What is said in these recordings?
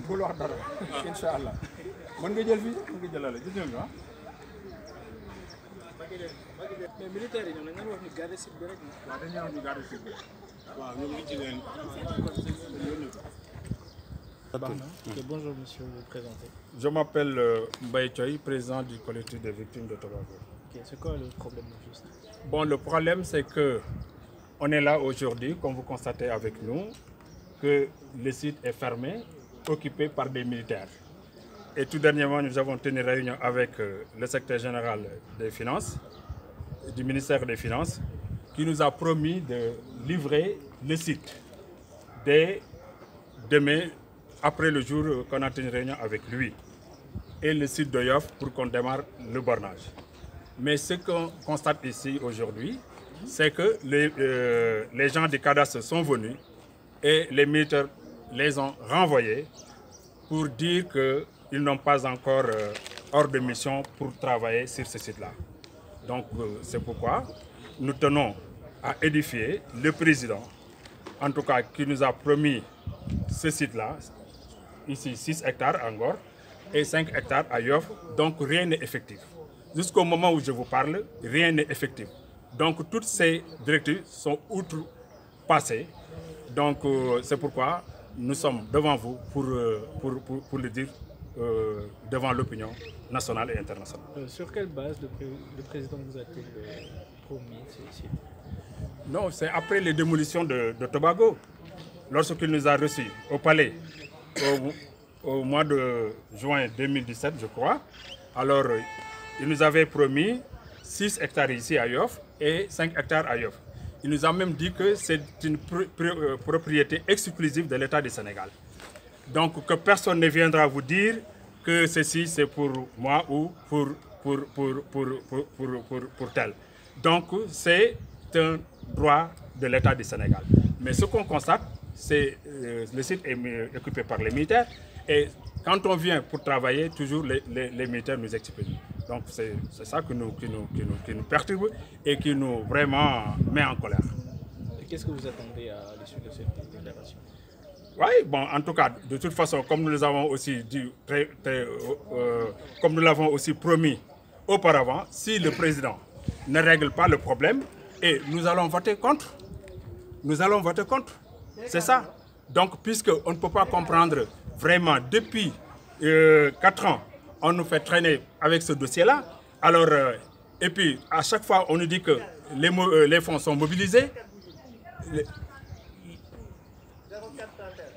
bul wax dara incha allah mën nga jël fii mën nga jëlale gis nga ah. mais militaire yi ñoom dañu wax ñu garder site bi rek. waaw dañuy wax ñu garder site bi. waaw ñoom ñu ci leen. Bonjour monsieur, vous vous présentez. Je m'appelle Mbaye Thioye, président du collectif des victimes de Tobago. Okay, c'est quoi le problème juste? Bon, le problème c'est que on est là aujourd'hui, comme vous constatez avec nous, que le site est fermé, occupé par des militaires. Et tout dernièrement, nous avons tenu une réunion avec le secrétaire général des Finances, du ministère des Finances, qui nous a promis de livrer le site dès demain, après le jour qu'on a tenu une réunion avec lui, et le site de Yoff pour qu'on démarre le bornage. Mais ce qu'on constate ici aujourd'hui, c'est que les gens du cadastre sont venus et les militaires les ont renvoyés pour dire qu'ils n'ont pas encore hors de mission pour travailler sur ce site-là. Donc c'est pourquoi nous tenons à édifier le président, en tout cas qui nous a promis ce site-là, ici 6 hectares à Ngor et 5 hectares à Yoff, donc rien n'est effectif. Jusqu'au moment où je vous parle, rien n'est effectif. Donc toutes ces directives sont outrepassées. Donc c'est pourquoi nous sommes devant vous pour le dire devant l'opinion nationale et internationale. Sur quelle base le président vous a-t-il promis ces sites? Non, c'est après les démolitions de Tobago. Lorsqu'il nous a reçus au palais au mois de juin 2017, je crois, alors il nous avait promis 6 hectares ici à Yoff et 5 hectares à Yoff. Il nous a même dit que c'est une propriété exclusive de l'État du Sénégal. Donc que personne ne viendra vous dire que ceci c'est pour moi ou pour tel. Donc c'est un droit de l'État du Sénégal. Mais ce qu'on constate, c'est le site est occupé par les militaires et quand on vient pour travailler, toujours les militaires nous expulsent. Donc c'est ça qui nous perturbe et qui nous vraiment met en colère. Qu'est-ce que vous attendez à l'issue de cette déclaration? Oui, bon, en tout cas, de toute façon, comme nous l'avons aussi dit, comme nous l'avons aussi promis auparavant, si le président ne règle pas le problème, et nous allons voter contre. Nous allons voter contre. C'est ça. Donc, puisqu'on ne peut pas comprendre vraiment, depuis 4 ans, on nous fait traîner avec ce dossier-là. Alors, et puis, à chaque fois, on nous dit que les fonds sont mobilisés.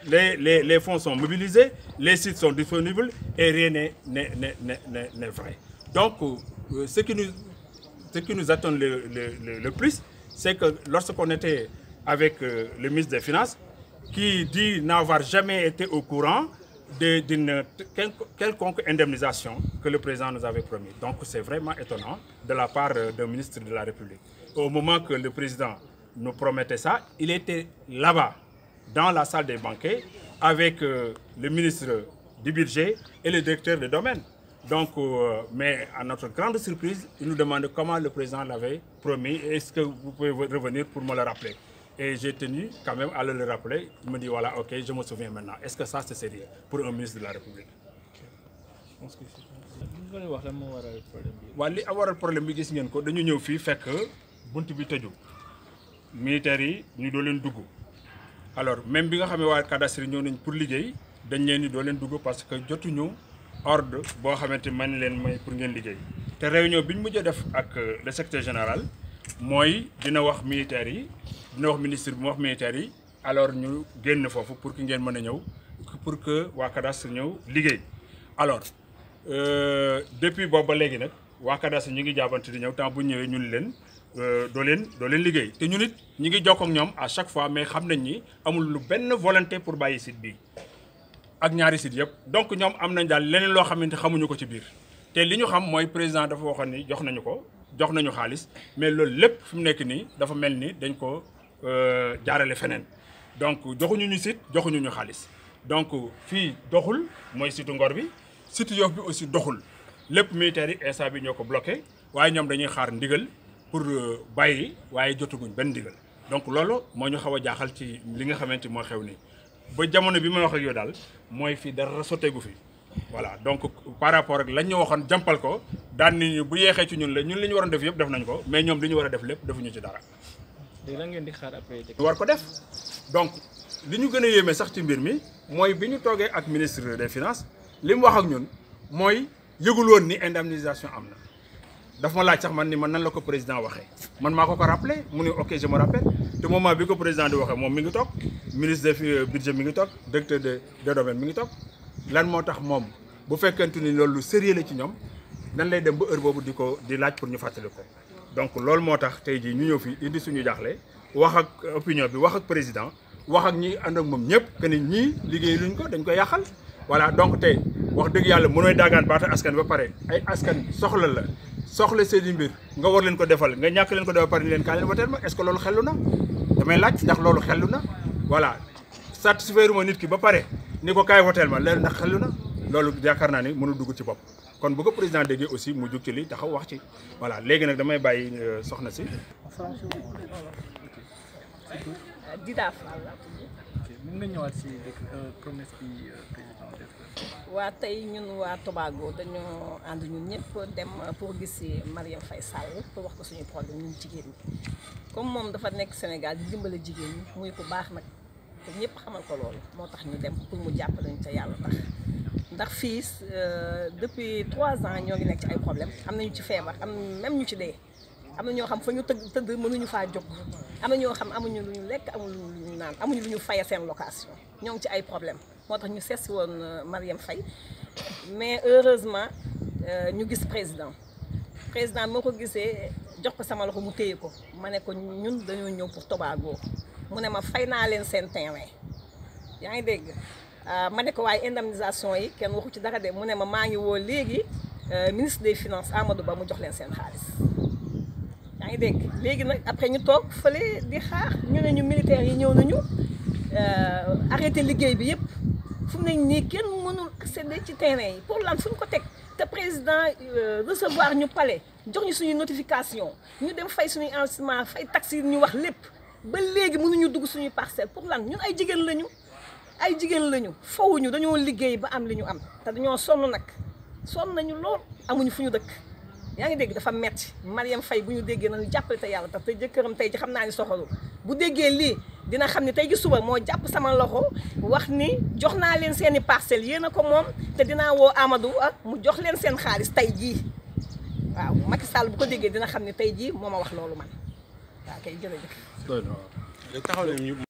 Les fonds sont mobilisés, les sites sont disponibles et rien n'est vrai. Donc, ce qui nous attend le plus, c'est que lorsqu'on était avec le ministre des Finances, qui dit n'avoir jamais été au courant d'une quelconque indemnisation que le président nous avait promis. Donc c'est vraiment étonnant de la part d'un ministre de la République. Au moment que le président nous promettait ça, il était là-bas, dans la salle des banquets, avec le ministre du budget et le directeur des domaines. Donc, mais à notre grande surprise, il nous demande comment le président l'avait promis. Est-ce que vous pouvez revenir pour me le rappeler? Et j'ai tenu quand même à le rappeler. Il me dit voilà, ok, je me souviens maintenant. Est-ce que ça c'est sérieux pour un ministre de la République? Je pense que c'est ça. waaw li waral problème bi gis ngeen ko dañu ñëw fii fekk bunt bi tëju militaires yi ñu doo leen dugg. Alors même bi nga xam ne waa cadastre ñëw nañ pour liggéey dañ leen ni doo leen dugg parce que jotuñu ordre boo xamante man leen may pour ngeen liggéey. te réunion bi ñu mujjee def ak le secrétaire général mooy dina wax militaires yi dina wax ministre bi mu wax militaires yi alors ñu génn foofu pour que ngeen mën a ñëw pour que waa cadastre ñëw liggéey. Alors depuis boobu ba léegi nag waa cadastre ñu ngi jaabante di ñëw temps bu ñëwee ñun leen doo leen liggéey te ñun it ñu ngi jokkoo ak ñoom à chaque fois mais xam nañ ni amul lu benn volonté pour bàyyi site bi ak ñaari site yëpp. donc ñoom am nañ daal leneen loo xamante xamuñu ko ci biir te li ñu xam mooy président dafa waxoon ni jox nañu xaalis mais loolu lépp fi mu nekk nii dafa mel ni dañ ko jaarale feneen donc joxuñu ñu site joxuñu ñu xaalis donc fii doxul mooy site Ngor bi site Yoff bi aussi doxul lépp militaires yi instant bi ñoo ko bloqué waaye ñoom dañuy xaar ndigal pour bàyyi waaye jotaguñ benn ndigal donc loolu moo ñu xaw a jaaxal ci li nga xamante moo xew nii ba jamono bi ma wax ak yow daal mooy fii dara sotteegu fi voilà donc par rapport ak lañ ñu waxoon jàmpal ko daan ni bu yeexee ci ñun la ñun li ñu waroon def yëpp def nañ ko mais ñoom li ñu war a def lépp defuñu ci dara. léegi lan ngeen di xaar après. war ko def donc li ñu gën a yéeme sax ci mbir mi mooy bi ñu toogee ak ministre des finances li mu wax ak ñun mooy yëgul woon ni indemnisation am na. daf ma laaj sax man ni man nan la ko président waxee man maa ko rappelé mu ni ok je me rappelle te moment bi ko président di waxee moom mi ngi toog ministre des budget mi ngi toog directeur de domaine mi ngi toog lan moo tax moom bu fekkente ni loolu lu sérieux la ci ñoom nan lay dem ba heure boobu di laaj pour ñu fàttali ko donc loolu moo tax tey jii ñu ñëw fi indi suñu jaaxle wax ak opinion bi wax ak président wax ak ñi ànd ak moom ñëpp que ni ñii liggéey luñ ko dañ koy yàqal voilà donc tey wax dëgg yàlla mënooy daagaan baata askan ba pare ay askan soxla la soxla seeni mbir nga war leen ko defal nga ñàkk leen ko defal pare ni leen kaa leen woteel ma est-ce que loolu xellu na damay laaj ndax loolu xellu na voilà satisfaire ma nit ki ba pare ni ko kaay woteel ma leen ndax xellu na loolu yaakaar naa ni mënul dugg ci bopp kon bu ko président déggee aussi mu jug ci li taxaw wax ci voilà léegi nag damay bàyyi soxna si. Dida Fall laa tudd. mën nga ñëwaat si promesse bi président def. waa tey ñun waa Tobago dañoo ànd ñun ñëpp dem pour gis si Marième Faye Sall pour wax ko suñu problème ñun jigéen ñi comme moom dafa nekk Sénégal di dimbale jigéen ñi muy ku baax nag te ñëpp xamal ko loolu moo tax ñu dem pour mu jàppale ñu ca yàlla tax ndax fii depuis 3 ans ñoo ngi nekk ci ay problème am nañu ci feebar am même ñu ci dee am na ñoo xam fa ñu tëdd mënuñu faa jóg am na ñoo xam amuñu lu ñu lekk amuñu lu ñu naan amuñu lu ñu faya seen location ñoo ngi ci ay problème moo tax ñu seet si woon Marième Faye mais heureusement ñu gis président moo ko gisee jox ko sama loxo mu téye ko ma ne ko ñun dañoo ñëw pour Tobago mu ne ma fay naa leen seen terrain yaa ngi dégg ma ne ko waaye indemnisation yi kenn waxu ci dara de mu ne ma maa ngi woo léegi ministre des finances Amadou Ba mu jox leen seen xaalis yaa ngi dégg léegi nag après ñu toog fële di xaar ñu ne ñu militaires yi ñëw nañu arrêté liggéey bi yëpp fu mu ne nii kenn mënul accéder ci terrain yi pour lan fu ñu ko teg te président recevoir ñu palais jox ñu suñuy notification ñu dem fay suñuy enregistrement fay taxes yi ñu wax lépp ba léegi mënuñu dugg suñuy parcelle pour lan ñun ay jigéen lañu fowuñu dañoo liggéey ba am li ñu am te dañoo sonn nag sonn nañu lool amuñu fu ñu dëkk yaa ngi dégg dafa metti Marième Faye bu ñu déggee nañu jàppale te yàlla tax te jëkkëram tey ji xam naa ni soxalu bu déggee lii dina xam ne tey ji suba moo jàpp sama loxo wax ni jox naa leen seeni parcelles yéen a ko moom te dinaa woo Amadou mu jox leen seen xaalis tey jii waaw Macky Sall bu ko déggee dina xam ne tey jii moo ma wax loolu man waaw kay jërëjëf.